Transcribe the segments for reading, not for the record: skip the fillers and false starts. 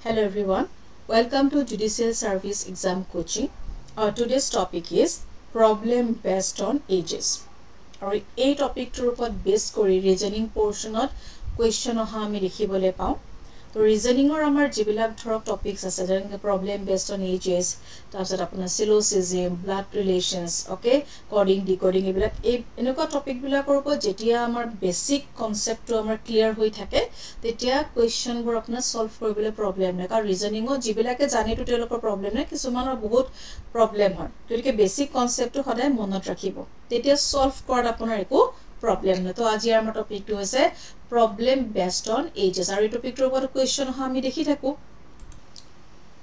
Hello everyone, welcome to Judicial Service Exam Coaching. Our today's topic is problem based on ages. Our A topic to report based kori reasoning portion of question oha ami likhibole pao. So reasoning or amar jibilak thorok topics ase jenge problem based on ages, tarpsot apuna syllogism, blood relations, okay, coding, decoding ebilak enuka topic bilakor opor jetia amar basic concept to amar clear hoi thake tetia question bor apuna solve koribole problem na ka reasoning o jibilake jani to telokor problem na kisumanor bahut problem hoy tolike basic concept to hoday monot rakhibo tetia solve kor apunar eko problem na to aji amar topic to hoise problem based on ages are topic to opor question ha ami dekhi thaku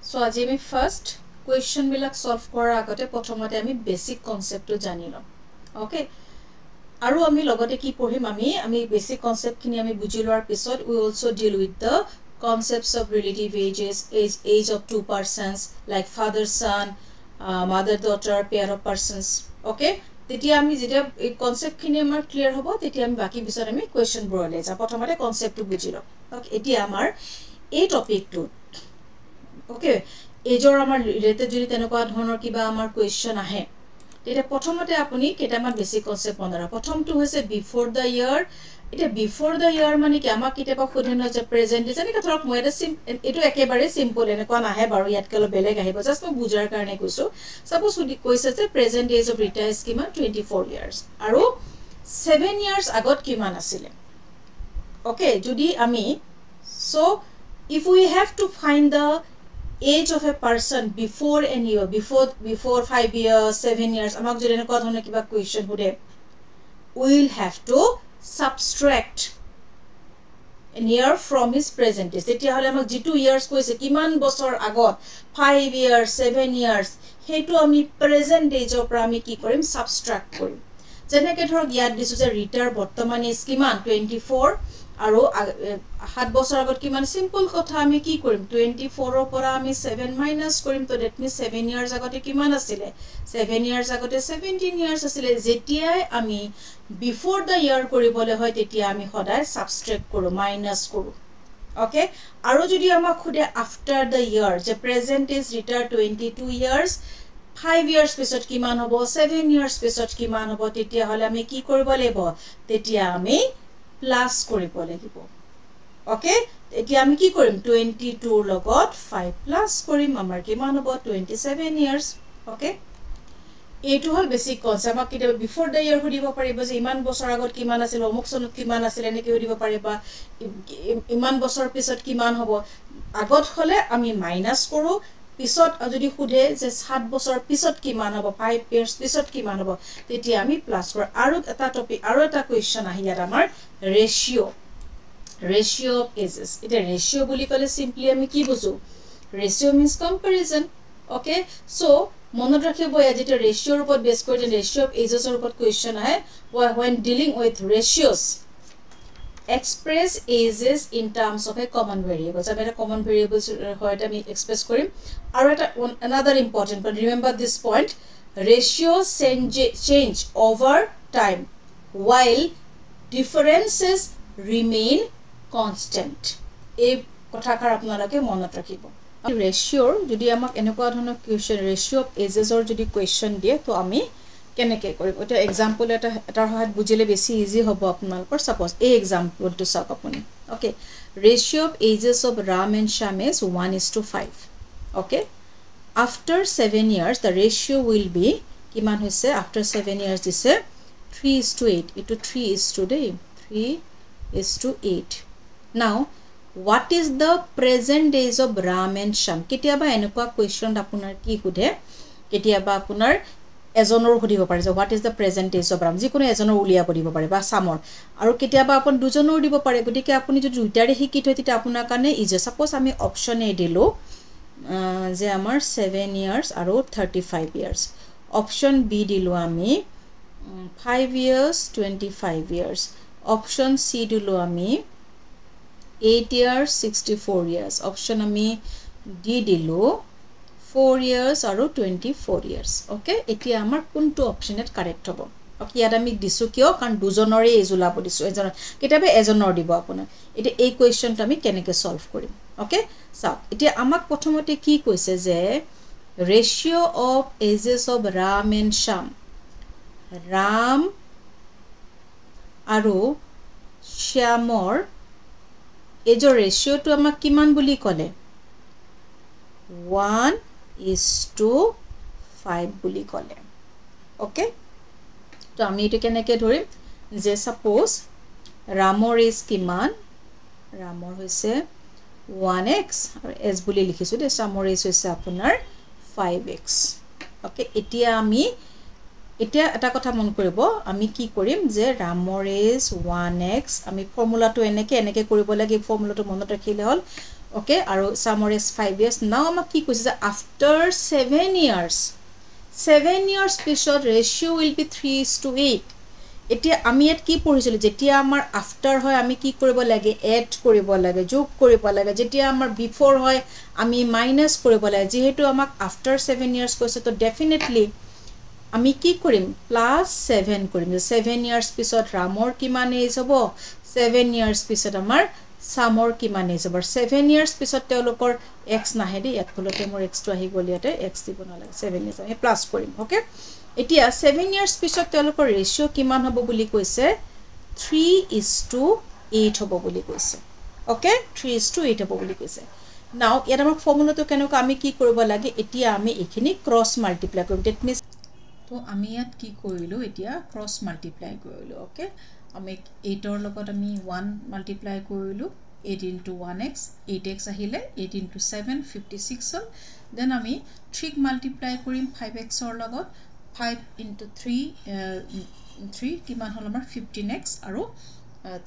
so aji ami first question bilak solve kora agote prothomote ami basic concept to jani lom okay aru ami logote ki pohim ami basic concept kini ami buji loar pisot we also deal with the concepts of relative ages age of two persons like father son mother daughter pair of persons okay tetia ami jeta ei concept khini amar clear hobo tetia ami baki bisor ami question borole ja prothomate concept to bujilo okay etia amar ei topic to okay age or amar related jodi tenokwa dhonor kiba amar question ahe tetia prothomate apuni ketaman basic concept monara prothom to hoise before the year এটা before the year মানে কি আমাক কিতেবা খুদেন যে present দিছে নিকা ধৰক মই এটা এটো একেবাৰে সিম্পল এনেকুৱা নাহে বাৰু ইয়াত কেলো বেলেগ আহিব জাস্ট মই বুজাৰ কাৰণে কৈছো সাপোজ উদি কৈছে যে প্ৰেজেন্ট এজ অফ ৰিটায়াৰ্ড কিমান 24 ইয়াৰ্স আৰু 7 ইয়ার্স আগত কিমান আছিল ওকে যদি আমি so if we have to find the age of a person before an year before 5 years 7 years আমাক যদি এনেকুৱা ধৰণৰ কিবা question হুদে we will have to subtract an year from his present age tetia hole amak jitu years koise kiman bochor agot 5 years 7 years hetu ami present age opra ami ki korim subtract korim jeneke dhorok yad disu je retire bortoman age kiman 24 aru 7 bochor agot kiman simple kotha ami ki korim 24 opora ami 7 minus korim to that means 7 years agote kiman asile 7 years agote 17 years asile jetia ami before the year koribole hoy tetia ami hoday subtract koru minus koru okay aru jodi amak khude after the year je present is retired 22 years 5 years pisot kiman hobo 7 years pisot kiman hobo tetia hole ami ki koribo lebo tetia ami plus koribo লাগিব okay etia ami ki korim 22 logot 5 plus korim amar kiman hobo 27 years okay এটো হল basic concept আমাক কিতে before the year হদিব পারিব যে ইমান বছর আগত কিমান আছিল অমুক সনত কিমান আছিল এনে কি হদিব পারিবা ইমান বছর পিছত কিমান হবো আগত হলে আমি মাইনাস কৰো পিছত যদি খুদে যে 7 বছর পিছত কিমান হবো 5 ইয়ার্স পিছত কিমান হবো তেতিয়া আমি প্লাস কৰো আৰু এটা টপিক আৰু এটা কোৱেশ্চন আহিয়া আমাৰ ৰেশিও অফ এজেস এটা ৰেশিও বুলি কলে সিম্পলি আমি কি বুজো ratio means comparison okay so monot rakhibo ajita ratio upor base kori ratio of ages upor question ahe when dealing with ratios express ages in terms of a common variable so a common variables hoy ta mi express korim aru eta another important but remember this point ratios change over time while differences remain constant ei kotha khar apnalake monot rakhibo ratio যদি আমাক এনেকুৱা ধৰণৰ question ৰেশিও of edges অৰ যদি question দিয়ে তো আমি কেনেকে কৰিম এটা এক্সাম্পল এটাৰ সহায়ত বুজিলে বেছি ইজি হ'ব আপোনালোকৰ সাপোজ এই এক্সাম্পলটো চাওক আপুনি okay ratio of ages of Ram and Shyam is 1:5 okay after 7 years the ratio will be কিমান হৈছে আফটাৰ 7 ইয়াৰ্স দিছে 3:8 ইটো 3:8 now what is the present age of Ram and Sham ketiaba enukwa question apunar ki hudhe ketiaba apunar ejonor hudibo pare je what is the present age of Ram jikono ejonor ulia poribo pare ba Samor aru ketiaba apun dujonor dibo pare gotike apuni jodi duitare hiki thoti apunar kane ije suppose ami option a dilu je amar 7 years aru 35 years option b dilu ami 5 years 25 years option c dilu ami 8 years 64 years option ami d dilu 4 years aru 24 years okay etia amar kuntu option et correct hobo okay ইয়াত আমি দিছো কিয় কাৰণ দুজনৰে as ওলাব দিছো এজন কেতিয়াবা এজনৰ দিব আপোনাৰ এতিয়া এই কোৱেশ্চনটো আমি কেনেকৈ সলভ কৰিম ওকে চাওক এতিয়া আমাক প্ৰথমতে কি কৈছে যে ratio of ages of Ram and Shyam Ram আৰু শ্যামৰ এজৰ ৰেশিওটো আমাক কিমান বুলি ক'লে 1:5 বুলি ক'লে ওকে তো আমি এটো কেনেকৈ ধৰিম যে সাপোজ ৰামৰ এজ কিমান ৰামৰ হৈছে 1x আৰু s বুলি লিখিছো দে শ্যামৰ এজ হৈছে আপোনাৰ 5x ওকে এতিয়া আমি এতিয়া এটা কথা মন কৰিব আমি কি কৰিম যে ৰামৰ এজ 1x আমি ফৰ্মুলাটো এনেকৈ কৰিব লাগে ফৰ্মুলাটো মনত ৰাখিলে হ'ল ওকে আৰু শ্যামৰ এজ 5x নাও আমাক কি কৈছে যে আফটাৰ 7 years পিছত ৰেশিও উইল বি 3:8 এতিয়া আমি ইয়াত কি পঢ়িছিলো যেতিয়া আমাৰ আফটাৰ হয় আমি কি কৰিব লাগে এড কৰিব লাগে যোগ কৰিব লাগে যেতিয়া আমাৰ বিফৰ হয় আমি মাইনাস কৰিব লাগে যেহেতু আমাক আফটাৰ 7 years কৈছে তো ডেফিনেটলি আমি কি কৰিম +7 কৰিম 7 years পিছত ৰামৰ কিমান এজ হ'ব 7 years পিছত আমাৰ শ্যামৰ কিমান এজ হ'ব 7 years পিছত তেওঁলোকৰ x নাহে দেই ইয়াত ফলতে মোৰ x টো আহি গল ইয়াতে x দিব নালাগে 7 years আমি প্লাস কৰিম ওকে এতিয়া 7 years পিছত তেওঁলোকৰ ৰেশিও কিমান হ'ব বুলি কৈছে 3:8 হ'ব বুলি কৈছে ওকে 3:8 হ'ব বুলি কৈছে নাও ইয়াত আমাৰ ফৰ্মুলাটো কেনেকৈ আমি কি কৰিব লাগে এতিয়া আমি এখিনি ক্ৰস মাল্টিপ্লাই কৰিম দ্যাট মিন্স তো আমি ইয়াত কি কৰিলো এতিয়া ক্ৰস মাল্টিপ্লাই কৰিলো ওকে আমি 8 ৰ লগত আমি 1 মাল্টিপ্লাই কৰিলো 8 into 1x 8x আহিলে 8 into 7 56 হ'ল দেন আমি 3 মাল্টিপ্লাই কৰিম 5x ৰ লগত 5 into 3 কিমান হ'ল আমাৰ 15x আৰু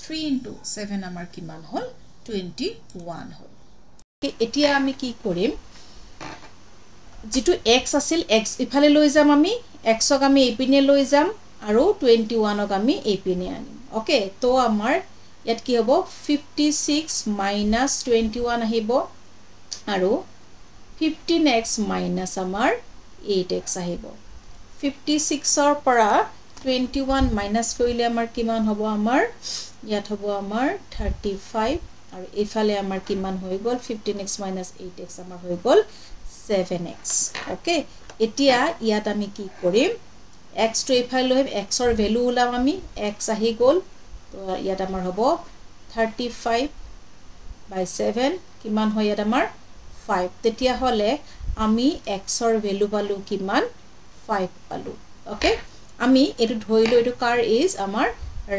3 into 7 আমাৰ কিমান হ'ল 21 হ'ল এতিয়া আমি কি কৰিম যেটো x আছিল x ইফালে লৈ যাম আমি x ক আমি এইপিনে লৈ যাম আৰু 21 ক আমি এইপিনে আনিম ওকে তো আমাৰ ইয়াত কি হ'ব 56 minus 21 আহিব আৰু 15x minus আমাৰ 8x আহিব 56 ৰ পৰা 21 minus কৰিলে আমাৰ কিমান হ'ব আমাৰ ইয়াত হ'ব আমাৰ 35 আৰু ইফালে আমাৰ কিমান হৈ গল 15x minus 8x আমাৰ হৈ গল 7x ওকে এতিয়া ইয়াত আমি কি কৰিম x টো ইফালে লৈ x ৰ ভ্যালু উলাম আমি x আহি গল তো ইয়াত আমাৰ হ'ব 35/7 কিমান হয় ইয়াত আমাৰ 5 তেতিয়া হলে আমি x ৰ ভ্যালু পালো কিমান 5 পালো ওকে আমি এটো ধৰিলো এটো কাৰ এজ আমাৰ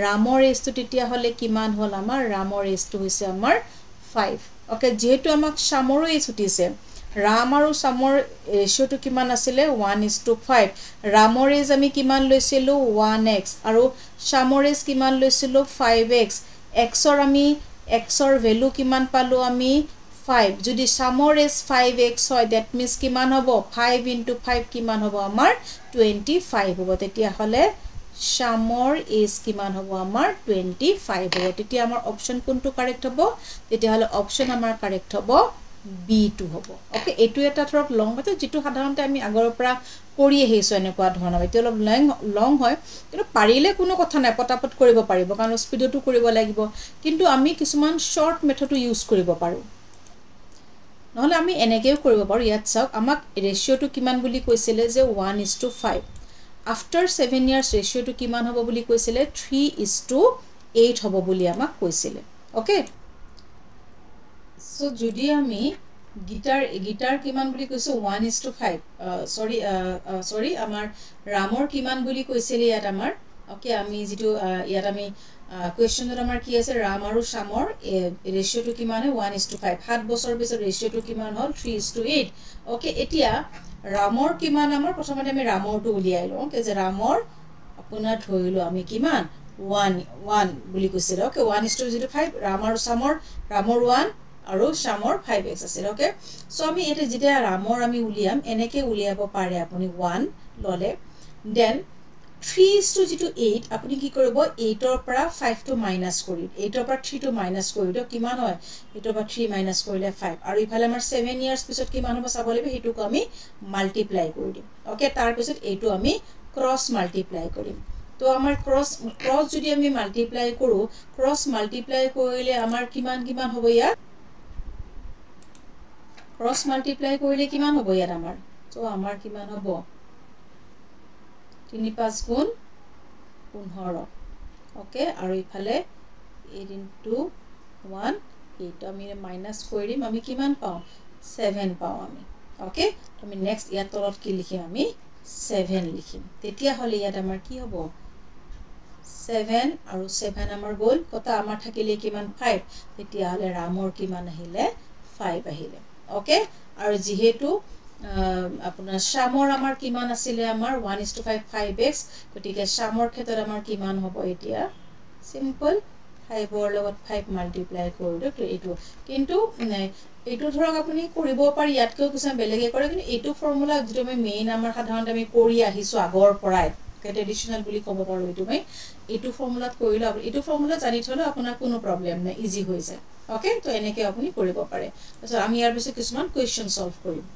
ৰামৰ এজ টো তেতিয়া হলে কিমান হল আমাৰ ৰামৰ এজ টো হৈছে আমাৰ 5 ওকে যেহেতু আমাক শ্যামৰ এজ উঠিছে ৰাম আৰু শ্যামৰ ৰেশিওটো কিমান আছিল 1:5 ৰামৰ এজ আমি কিমান লৈছিলো 1x আৰু শ্যামৰ এজ কিমান লৈছিলো 5x x ৰ আমি x ৰ ভ্যালু কিমান পালো আমি 5 যদি শ্যামৰ এজ 5x হয় দ্যাট মিন্স কিমান হ'ব 5 into 5 কিমান হ'ব আমাৰ 25 হ'ব তেতিয়া হলে শ্যামৰ এজ কিমান হ'ব আমাৰ 25 হ'ব তেতিয়া আমাৰ অপচন কোনটো কাৰেক্ট হ'ব তেতিয়া হলে অপচন আমাৰ কাৰেক্ট হ'ব B2 হ'ব ওকে এটো এটা থৰক লং হয় যেটো সাধাৰণতে আমি আগৰ পৰা কৰি আহিছো এনেকুৱা ধৰণৰ এটো অলপ লং হয় কিন্তু পাৰিলে কোনো কথা নাই পটাপট কৰিব পাৰিব কাৰণ স্পিডটো কৰিব লাগিব কিন্তু আমি কিছুমান শৰ্ট মেথডটো ইউজ কৰিব পাৰো নহলে আমি এনেকেও কৰিব পাৰো ইয়াত চাওক আমাক ৰেশিওটো কিমান বুলি কৈছিলে যে 1:5 আফটাৰ 7 years ৰেশিওটো কিমান হ'ব বুলি কৈছিলে 3:8 হ'ব বুলি আমাক কৈছিলে ওকে সো যদি আমি গিটাৰ কিমান বুলি কৈছো 1:5 সৰি আমাৰ ৰামৰ কিমান বুলি কৈছিলে ইয়াত আমাৰ ওকে আমি যেটো ইয়াত আমি কোৱেশ্চনত আমাৰ কি আছে ৰাম আৰু শ্যামৰ ৰেশিওটো কিমান হয় 1:5 7 বছৰ পিছত ৰেশিওটো কিমান হ'ল 3:8 ওকে এতিয়া ৰামৰ কিমান আমাৰ প্ৰথমতে আমি ৰামৰটো উলিয়াই লওঁ ওকে যে ৰামৰ আপোনাৰ ধৰিলো আমি কিমান 1 বুলি কৈছিল ওকে 1:5 ৰাম আৰু শ্যামৰ ৰামৰ 1 আৰু শ্যামৰ 5x আছিল ওকে সো আমি এটা যেতিয়া ৰামৰ আমি উলিয়াম এনেকে উলিয়াব পাৰে আপুনি 1 ললে দেন 3:8 আপুনি কি কৰিব 8 ৰ পৰা 5 টো মাইনাস কৰি 8 ৰ পৰা 3 টো মাইনাস কৰি দিও কিমান হয় 8 ৰ পৰা 3 মাইনাস কৰিলে 5 আৰু ইফালে আমাৰ 7 ইয়াৰ্স পিছত কিমান হ'ব চাব লাগিব হেতুক আমি মাল্টিপ্লাই কৰি দিম ওকে তাৰ পিছত এইটো আমি ক্ৰস মাল্টিপ্লাই কৰিম তো আমাৰ ক্ৰস যদি আমি মাল্টিপ্লাই কৰো ক্ৰস মাল্টিপ্লাই কৰিলে আমাৰ কিমান হ'ব ইয়াত ক্ৰস মাল্টিপ্লাই কৰিলে কিমান হ'ব ইয়াত আমাৰ তো আমাৰ কিমান হ'ব 3 5 গুণ 15 ওকে আৰু ইফালে 8 into 1 8 আমি মাইনাস কৰি দিম আমি কিমান পাওঁ 7 পাওঁ আমি ওকে আমি নেক্সট ইয়াত তলত কি লিখিম আমি 7 লিখিম তেতিয়া হলে ইয়াত আমাৰ কি হ'ব 7 আৰু 7 আমাৰ গ'ল কত আমাৰ থাকিলে কিমান 5 তেতিয়া হলে ৰামৰ কিমান আহিলে 5 আহিলে ওকে আৰু যেহেতু আপোনাৰ শামৰ আমাৰ কিমান আছিল আমাৰ 1:5 5x গতিকে শামৰ ক্ষেত্ৰত আমাৰ কিমান হ'ব এতিয়া সিম্পল 5 ৰ লগত 5 মাল্টিপ্লাই কৰিলে তো এইটো কিন্তু এইটো ধৰক আপুনি কৰিব পাৰি ইয়াতকৈ কিছু বেলেগে কৰে কিন্তু এইটো ফৰ্মুলা যেটো আমি মেইন আমাৰ সাধাৰণতে আমি কৰি আহিছো আগৰ পৰাই ট্ৰেডিশনাল বুলি ক'ব পাৰো এইটো মই এইটো ফৰ্মুলাত কৰিলে এইটো ফৰ্মুলা জানি থলে আপোনাৰ কোনো প্ৰবলেম নাই ইজি হৈ যায় ওকে তো এনেকৈ আপুনি কৰিব পাৰে তাৰপিছত আমি ইয়াৰ পিছত কিছুমান কোৱেশ্চন সলভ কৰিম